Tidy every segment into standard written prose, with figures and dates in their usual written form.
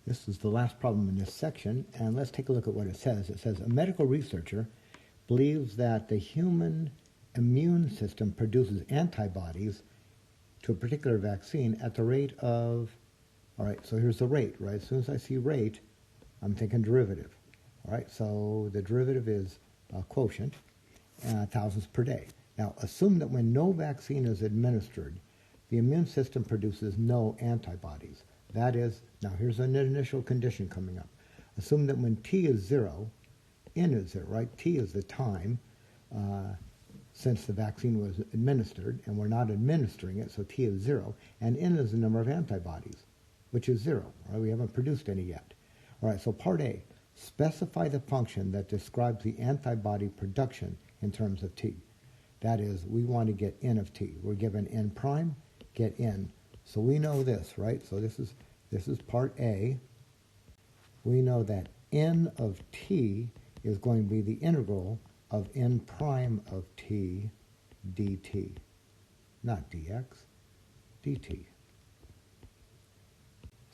This is the last problem in this section, and let's take a look at what it says. It says, a medical researcher believes that the human immune system produces antibodies to a particular vaccine at the rate of, all right, so here's the rate, right? As soon as I see rate, I'm thinking derivative. All right, so the derivative is quotient, thousands per day. Now, assume that when no vaccine is administered, the immune system produces no antibodies. That is, now here's an initial condition coming up. Assume that when t is 0, n is 0, right? T is the time since the vaccine was administered, and we're not administering it, so t is 0, and n is the number of antibodies, which is 0. Right? We haven't produced any yet. All right, so part A, specify the function that describes the antibody production in terms of t. That is, we want to get n of t. We're given n prime, get n. So we know this, right? So this is part A. We know that n of t is going to be the integral of n prime of t dt. Not dx, dt.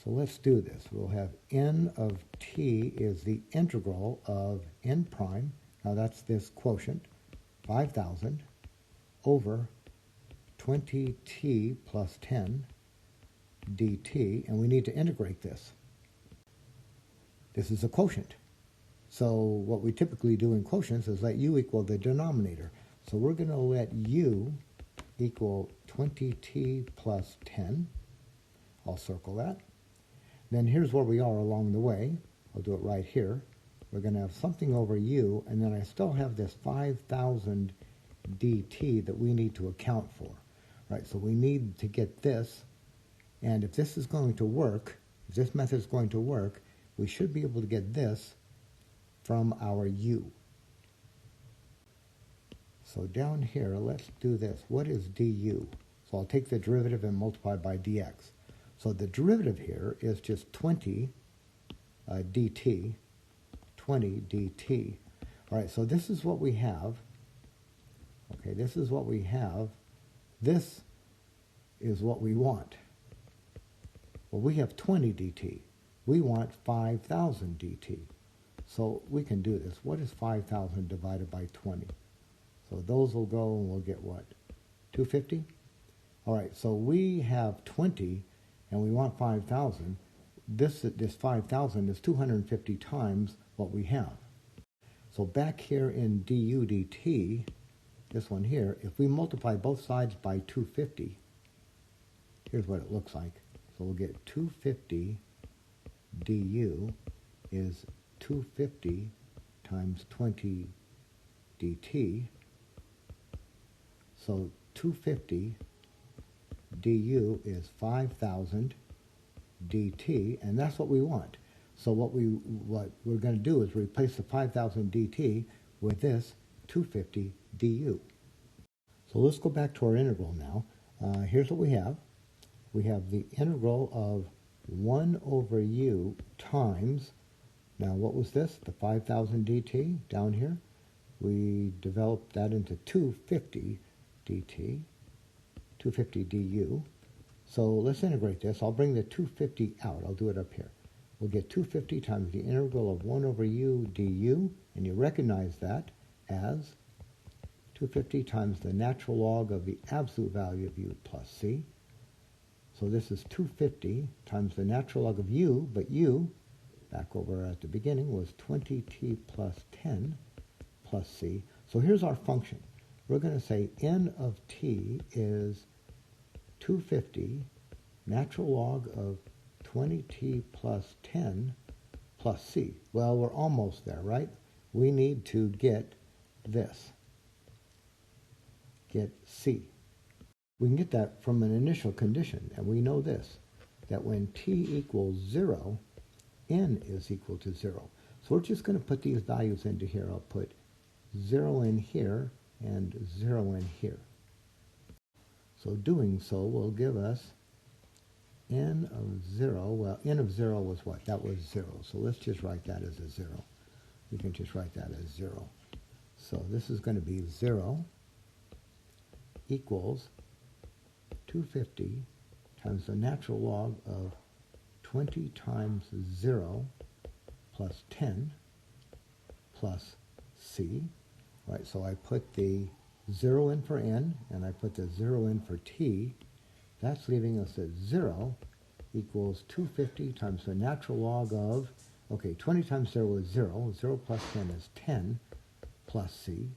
So let's do this. We'll have n of t is the integral of n prime. Now that's this quotient, 5,000, over 20t plus 10 dt, and we need to integrate this. This is a quotient. So what we typically do in quotients is let u equal the denominator. So we're going to let u equal 20t plus 10. I'll circle that. Then here's where we are along the way. I'll do it right here. We're going to have something over u, and then I still have this 5,000 dt that we need to account for. Right, so we need to get this, and if this is going to work, if this method is going to work, we should be able to get this from our u. So down here, let's do this. What is du? So I'll take the derivative and multiply by dx. So the derivative here is just 20 dt, 20 dt. All right, so this is what we have. Okay, this is what we have. This is what we want. Well, we have 20 dt. We want 5,000 dt. So we can do this. What is 5,000 divided by 20? So those will go and we'll get what? 250? All right, so we have 20 and we want 5,000. This 5,000 is 250 times what we have. So back here in du dt, this one here, if we multiply both sides by 250, here's what it looks like. So we'll get 250 du is 250 times 20 dt. So 250 du is 5,000 dt, and that's what we want. So what we're going to do is replace the 5,000 dt with this 250 du. So let's go back to our integral now. Here's what we have. We have the integral of 1 over u times, now what was this? The 5,000 dt down here. We developed that into 250 dt, 250 du. So let's integrate this. I'll bring the 250 out. I'll do it up here. We'll get 250 times the integral of 1 over u du, and you recognize that as 250 times the natural log of the absolute value of u plus c. So this is 250 times the natural log of u, but u, back over at the beginning, was 20t plus 10 plus c. So here's our function. We're going to say n of t is 250 natural log of 20t plus 10 plus c. Well, we're almost there, right? We need to get this. Get c. We can get that from an initial condition, and we know this, that when t equals 0, n is equal to 0. So we're just going to put these values into here. I'll put 0 in here and 0 in here. So doing so will give us n of 0. Well, n of 0 was what? That was 0. So let's just write that as a 0. We can just write that as 0. So this is going to be 0 equals 250 times the natural log of 20 times 0 plus 10 plus C. All right, so I put the 0 in for n, and I put the 0 in for t. That's leaving us at 0 equals 250 times the natural log of, okay, 20 times 0 is 0. 0 plus 10 is 10 plus c.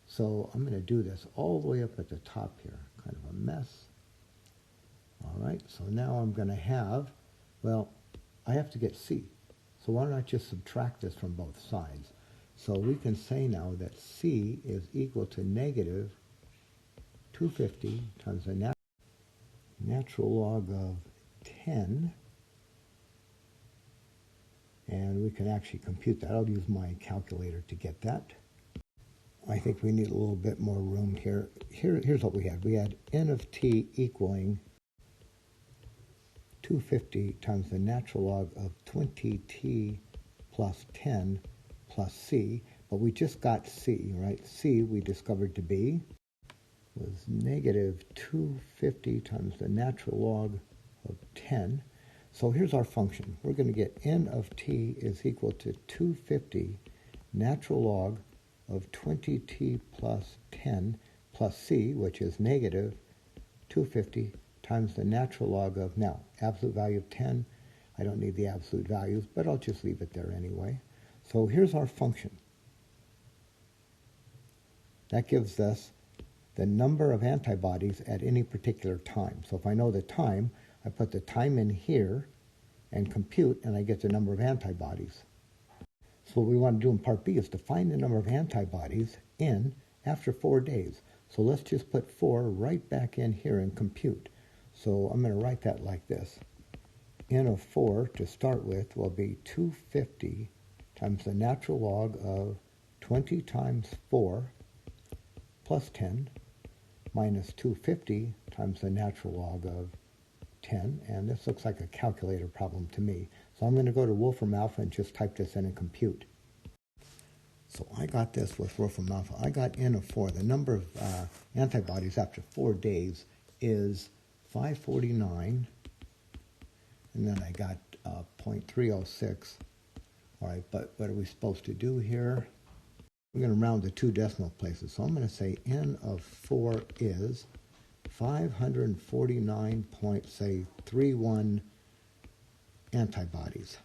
So I'm going to do this all the way up at the top here. Kind of a mess. All right, so now I'm going to have, well, I have to get c. So why don't I just subtract this from both sides? So we can say now that c is equal to negative 250 times the natural log of 10. And we can actually compute that. I'll use my calculator to get that. I think we need a little bit more room here. Here's what we had. We had n of t equaling 250 times the natural log of 20t plus 10 plus c, but we just got c, right? C we discovered to be was negative 250 times the natural log of 10. So here's our function. We're going to get n of t is equal to 250 natural log of 20t plus 10 plus c, which is negative 250 times the natural log of, now, absolute value of 10. I don't need the absolute values, but I'll just leave it there anyway. So here's our function. That gives us the number of antibodies at any particular time. So if I know the time, I put the time in here and compute, and I get the number of antibodies. So what we want to do in part B is to find the number of antibodies in after 4 days. So let's just put 4 right back in here and compute. So I'm going to write that like this. N of 4 to start with will be 250 times the natural log of 20 times 4 plus 10 minus 250 times the natural log of 10. And this looks like a calculator problem to me. So I'm going to go to Wolfram Alpha and just type this in and compute. So I got this with Wolfram Alpha. I got N of 4. The number of antibodies after 4 days is 549. And then I got 0.306. All right, but what are we supposed to do here? We're going to round to 2 decimal places. So I'm going to say N of 4 is 549.31 antibodies.